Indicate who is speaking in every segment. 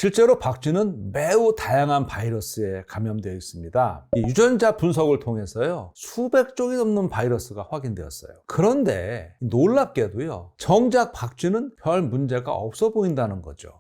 Speaker 1: 실제로 박쥐는 매우 다양한 바이러스에 감염되어 있습니다. 이 유전자 분석을 통해서요, 수백 종이 넘는 바이러스가 확인되었어요. 그런데 놀랍게도요, 정작 박쥐는 별 문제가 없어 보인다는 거죠.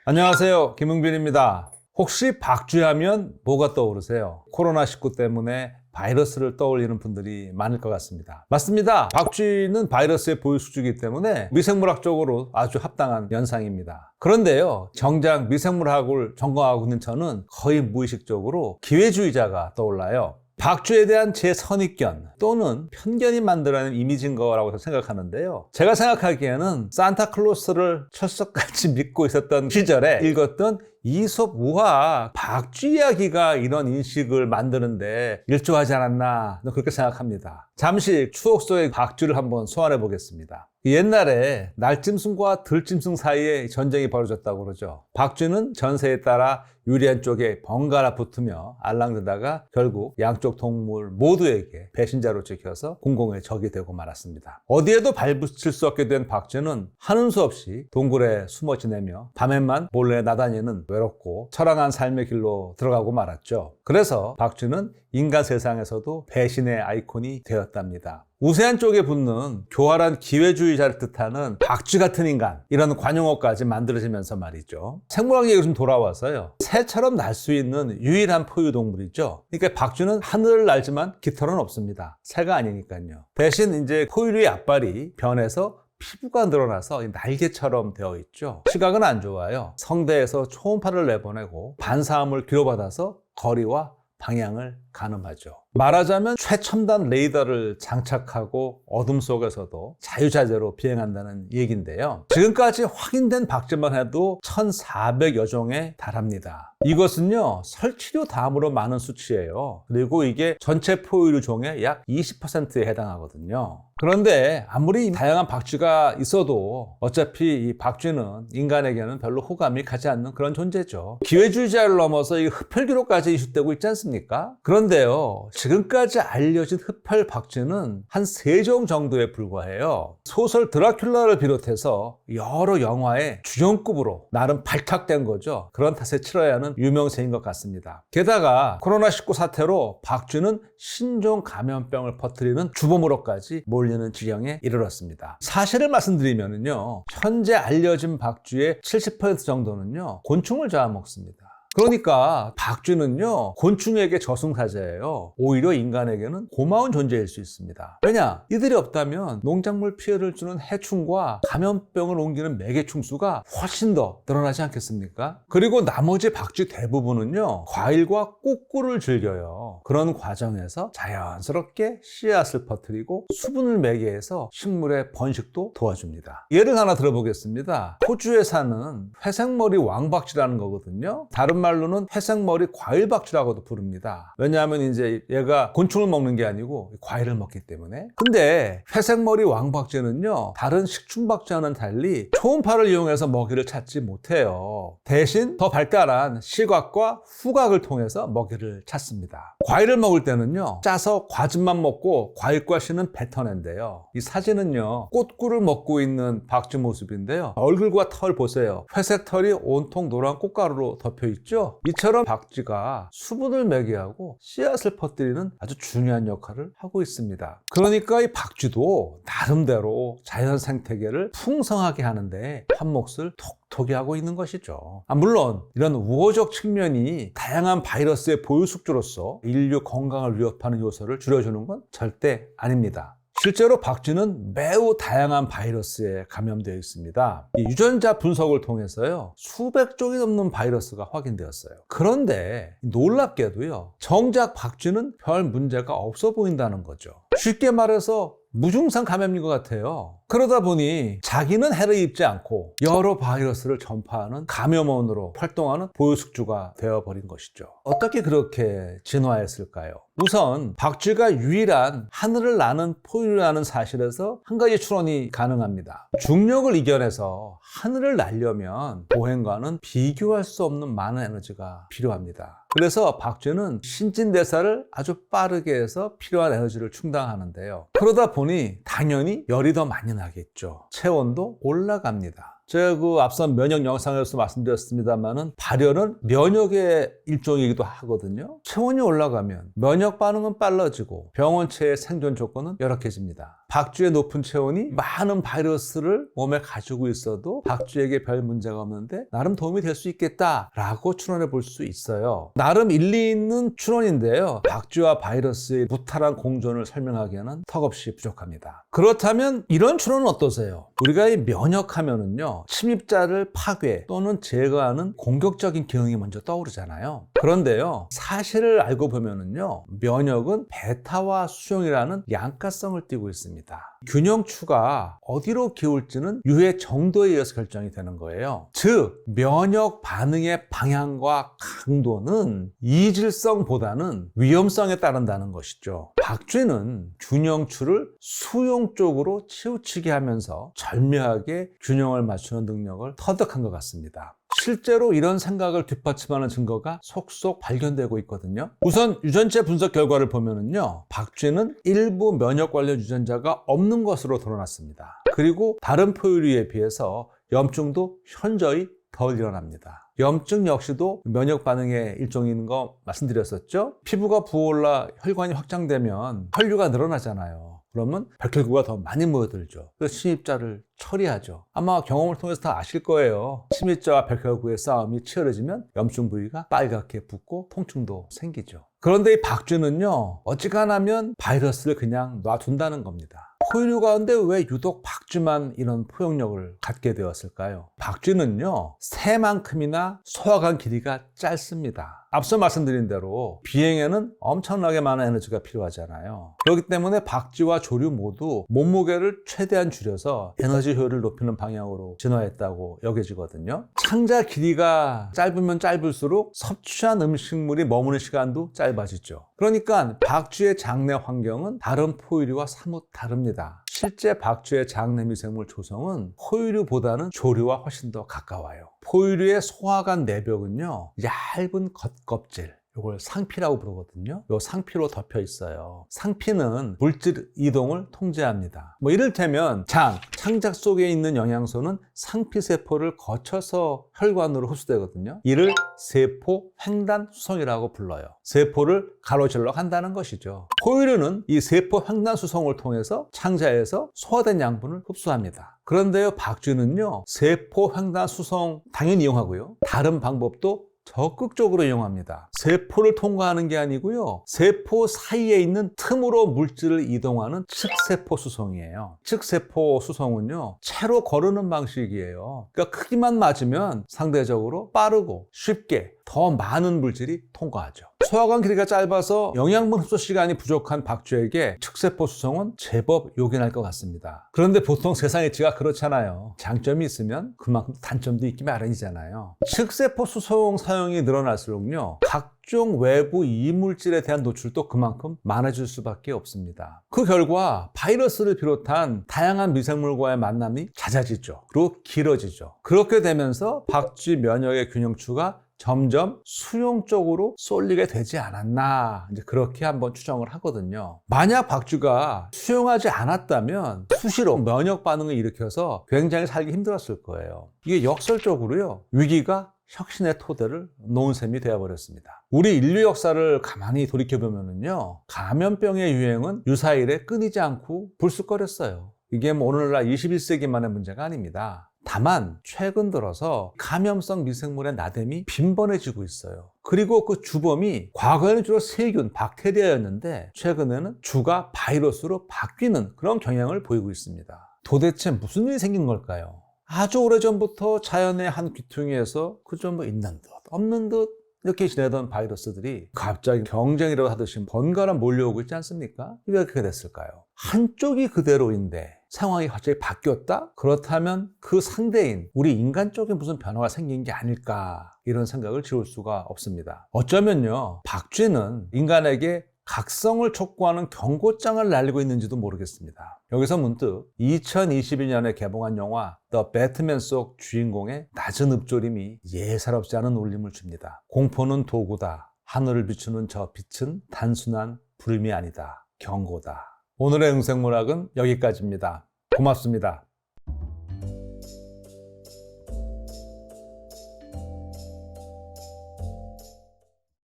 Speaker 1: 안녕하세요, 김흥빈입니다. 혹시 박쥐하면 뭐가 떠오르세요? 코로나19 때문에 바이러스를 떠올리는 분들이 많을 것 같습니다. 맞습니다. 박쥐는 바이러스의 보유수주이기 때문에 미생물학적으로 아주 합당한 연상입니다. 그런데요, 정작 미생물학을 전공하고 있는 저는 거의 무의식적으로 기회주의자가 떠올라요. 박쥐에 대한 제 선입견 또는 편견이 만들어낸 이미지인 거라고 생각하는데요. 제가 생각하기에는 산타클로스를 철석같이 믿고 있었던 시절에 읽었던 이솝 우화 박쥐 이야기가 이런 인식을 만드는데 일조하지 않았나 그렇게 생각합니다. 잠시 추억 속의 박쥐를 한번 소환해 보겠습니다. 옛날에 날짐승과 들짐승 사이에 전쟁이 벌어졌다고 그러죠. 박쥐는 전세에 따라 유리한 쪽에 번갈아 붙으며 알랑드다가 결국 양쪽 동물 모두에게 배신자로 찍혀서 공공의 적이 되고 말았습니다. 어디에도 발붙일 수 없게 된 박쥐는 하는 수 없이 동굴에 숨어 지내며 밤에만 몰래 나다니는 외롭고 처량한 삶의 길로 들어가고 말았죠. 그래서 박쥐는 인간 세상에서도 배신의 아이콘이 되었답니다. 우세한 쪽에 붙는 교활한 기회주의자를 뜻하는 박쥐 같은 인간, 이런 관용어까지 만들어지면서 말이죠. 생물학 얘기가 좀 돌아와서요, 새처럼 날 수 있는 유일한 포유동물이죠. 그러니까 박쥐는 하늘을 날지만 깃털은 없습니다. 새가 아니니까요. 대신 이제 포유류의 앞발이 변해서 피부가 늘어나서 날개처럼 되어 있죠. 시각은 안 좋아요. 성대에서 초음파를 내보내고 반사음을 귀로받아서 거리와 방향을 가늠하죠. 말하자면 최첨단 레이더를 장착하고 어둠 속에서도 자유자재로 비행한다는 얘기인데요. 지금까지 확인된 박쥐만 해도 1,400여 종에 달합니다. 이것은요, 설치류 다음으로 많은 수치예요. 그리고 이게 전체 포유류 종의 약 20%에 해당하거든요. 그런데 아무리 다양한 박쥐가 있어도 어차피 이 박쥐는 인간에게는 별로 호감이 가지 않는 그런 존재죠. 기회주의자를 넘어서 이 흡혈귀로까지 이슈되고 있지 않습니까? 그런데요, 지금까지 알려진 흡혈 박쥐는 한 3종 정도에 불과해요. 소설 드라큘라를 비롯해서 여러 영화의 주연급으로 나름 발탁된 거죠. 그런 탓에 치러야 하는 유명세인 것 같습니다. 게다가 코로나19 사태로 박쥐는 신종 감염병을 퍼뜨리는 주범으로까지 몰리는 지경에 이르렀습니다. 사실을 말씀드리면요, 현재 알려진 박쥐의 70% 정도는요, 곤충을 잡아먹습니다. 그러니까 박쥐는요, 곤충에게 저승사자예요. 오히려 인간에게는 고마운 존재일 수 있습니다. 왜냐? 이들이 없다면 농작물 피해를 주는 해충과 감염병을 옮기는 매개충 수가 훨씬 더 늘어나지 않겠습니까? 그리고 나머지 박쥐 대부분은요, 과일과 꽃꿀을 즐겨요. 그런 과정에서 자연스럽게 씨앗을 퍼뜨리고 수분을 매개해서 식물의 번식도 도와줍니다. 예를 하나 들어보겠습니다. 호주에 사는 회색머리 왕박쥐라는 거거든요. 다른 말로는 회색머리 과일박쥐라고도 부릅니다. 왜냐하면 이제 얘가 곤충을 먹는 게 아니고 과일을 먹기 때문에. 근데 회색머리 왕박쥐는요, 다른 식충박쥐와는 달리 초음파를 이용해서 먹이를 찾지 못해요. 대신 더 발달한 시각과 후각을 통해서 먹이를 찾습니다. 과일을 먹을 때는요, 짜서 과즙만 먹고 과일과 씨는 뱉어낸대요. 이 사진은요, 꽃꿀을 먹고 있는 박쥐 모습인데요, 얼굴과 털 보세요. 회색 털이 온통 노란 꽃가루로 덮여있죠. 이처럼 박쥐가 수분을 매개하고 씨앗을 퍼뜨리는 아주 중요한 역할을 하고 있습니다. 그러니까 이 박쥐도 나름대로 자연 생태계를 풍성하게 하는데 한 몫을 톡톡히 하고 있는 것이죠. 물론 이런 우호적 측면이 다양한 바이러스의 보유숙주로서 인류 건강을 위협하는 요소를 줄여주는 건 절대 아닙니다. 실제로 박쥐는 매우 다양한 바이러스에 감염되어 있습니다. 이 유전자 분석을 통해서요, 수백 종이 넘는 바이러스가 확인되었어요. 그런데 놀랍게도요, 정작 박쥐는 별 문제가 없어 보인다는 거죠. 쉽게 말해서 무증상 감염인 것 같아요. 그러다 보니 자기는 해를 입지 않고 여러 바이러스를 전파하는 감염원으로 활동하는 보유숙주가 되어버린 것이죠. 어떻게 그렇게 진화했을까요? 우선 박쥐가 유일한 하늘을 나는 포유류라는 사실에서 한 가지 추론이 가능합니다. 중력을 이겨내서 하늘을 날려면 보행과는 비교할 수 없는 많은 에너지가 필요합니다. 그래서 박쥐는 신진대사를 아주 빠르게 해서 필요한 에너지를 충당하는데요. 그러다 보니 당연히 열이 더 많이 나겠죠. 체온도 올라갑니다. 제가 그 앞선 면역 영상에서 말씀드렸습니다만은 발열은 면역의 일종이기도 하거든요. 체온이 올라가면 면역 반응은 빨라지고 병원체의 생존 조건은 열악해집니다. 박쥐의 높은 체온이 많은 바이러스를 몸에 가지고 있어도 박쥐에게 별 문제가 없는데 나름 도움이 될 수 있겠다라고 추론해 볼 수 있어요. 나름 일리 있는 추론인데요. 박쥐와 바이러스의 무탈한 공존을 설명하기에는 턱없이 부족합니다. 그렇다면 이런 추론은 어떠세요? 우리가 이 면역하면은요, 침입자를 파괴 또는 제거하는 공격적인 기능이 먼저 떠오르잖아요. 그런데요, 사실을 알고 보면은요, 면역은 베타와 수용이라는 양가성을 띠고 있습니다. 균형추가 어디로 기울지는 유해 정도에 의해서 결정이 되는 거예요. 즉, 면역 반응의 방향과 강도는 이질성보다는 위험성에 따른다는 것이죠. 박쥐는 균형추를 수용 쪽으로 치우치게 하면서 절묘하게 균형을 맞추는 능력을 터득한 것 같습니다. 실제로 이런 생각을 뒷받침하는 증거가 속속 발견되고 있거든요. 우선 유전체 분석 결과를 보면은요, 박쥐는 일부 면역 관련 유전자가 없는 것으로 드러났습니다. 그리고 다른 포유류에 비해서 염증도 현저히 덜 일어납니다. 염증 역시도 면역 반응의 일종인 거 말씀드렸었죠. 피부가 부어올라 혈관이 확장되면 혈류가 늘어나잖아요. 그러면 백혈구가 더 많이 모여들죠. 그래서 침입자를 처리하죠. 아마 경험을 통해서 다 아실 거예요. 침입자와 백혈구의 싸움이 치열해지면 염증 부위가 빨갛게 붓고 통증도 생기죠. 그런데 이 박쥐는요, 어지간하면 바이러스를 그냥 놔둔다는 겁니다. 포유류 가운데 왜 유독 박쥐만 이런 포용력을 갖게 되었을까요? 박쥐는요, 새만큼이나 소화관 길이가 짧습니다. 앞서 말씀드린 대로 비행에는 엄청나게 많은 에너지가 필요하잖아요. 그렇기 때문에 박쥐와 조류 모두 몸무게를 최대한 줄여서 에너지 효율을 높이는 방향으로 진화했다고 여겨지거든요. 창자 길이가 짧으면 짧을수록 섭취한 음식물이 머무는 시간도 짧아지죠. 그러니까 박쥐의 장내 환경은 다른 포유류와 사뭇 다릅니다. 실제 박쥐의 장내 미생물 조성은 포유류보다는 조류와 훨씬 더 가까워요. 포유류의 소화관 내벽은요, 얇은 겉껍질, 이걸 상피라고 부르거든요. 이 상피로 덮여 있어요. 상피는 물질 이동을 통제합니다. 이를테면 창작 속에 있는 영양소는 상피세포를 거쳐서 혈관으로 흡수되거든요. 이를 세포 횡단 수송이라고 불러요. 세포를 가로질러 간다는 것이죠. 포유류는 이 세포 횡단 수송을 통해서 창자에서 소화된 양분을 흡수합니다. 그런데요, 박쥐는요, 세포 횡단 수송 당연히 이용하고요, 다른 방법도 적극적으로 이용합니다. 세포를 통과하는 게 아니고요, 세포 사이에 있는 틈으로 물질을 이동하는 측세포 수송이에요. 측세포 수송은요, 채로 거르는 방식이에요. 그러니까 크기만 맞으면 상대적으로 빠르고 쉽게 더 많은 물질이 통과하죠. 소화관 길이가 짧아서 영양분 흡수 시간이 부족한 박쥐에게 측세포 수송은 제법 요긴할 것 같습니다. 그런데 보통 세상 이치가 그렇잖아요. 장점이 있으면 그만큼 단점도 있기 마련이잖아요. 측세포 수송 사용이 늘어날수록요, 각종 외부 이물질에 대한 노출도 그만큼 많아질 수밖에 없습니다. 그 결과 바이러스를 비롯한 다양한 미생물과의 만남이 잦아지죠. 그리고 길어지죠. 그렇게 되면서 박쥐 면역의 균형추가 점점 수용 쪽으로 쏠리게 되지 않았나, 이제 그렇게 한번 추정을 하거든요. 만약 박쥐가 수용하지 않았다면 수시로 면역 반응을 일으켜서 굉장히 살기 힘들었을 거예요. 이게 역설적으로요, 위기가 혁신의 토대를 놓은 셈이 되어버렸습니다. 우리 인류 역사를 가만히 돌이켜보면요, 감염병의 유행은 유사일에 끊이지 않고 불쑥거렸어요. 이게 오늘날 21세기만의 문제가 아닙니다. 다만 최근 들어서 감염성 미생물의 나댐이 빈번해지고 있어요. 그리고 그 주범이 과거에는 주로 세균, 박테리아였는데 최근에는 주가 바이러스로 바뀌는 그런 경향을 보이고 있습니다. 도대체 무슨 일이 생긴 걸까요? 아주 오래전부터 자연의 한 귀퉁이에서 그저 있는 듯 없는 듯 이렇게 지내던 바이러스들이 갑자기 경쟁이라고 하듯이 번갈아 몰려오고 있지 않습니까? 왜 그렇게 됐을까요? 한쪽이 그대로인데 상황이 갑자기 바뀌었다? 그렇다면 그 상대인 우리 인간 쪽에 무슨 변화가 생긴 게 아닐까, 이런 생각을 지울 수가 없습니다. 어쩌면요, 박쥐는 인간에게 각성을 촉구하는 경고장을 날리고 있는지도 모르겠습니다. 여기서 문득 2022년에 개봉한 영화 더 배트맨 속 주인공의 낮은 읊조림이 예사롭지 않은 울림을 줍니다. 공포는 도구다. 하늘을 비추는 저 빛은 단순한 불임이 아니다. 경고다. 오늘의 응생물학은 여기까지입니다. 고맙습니다.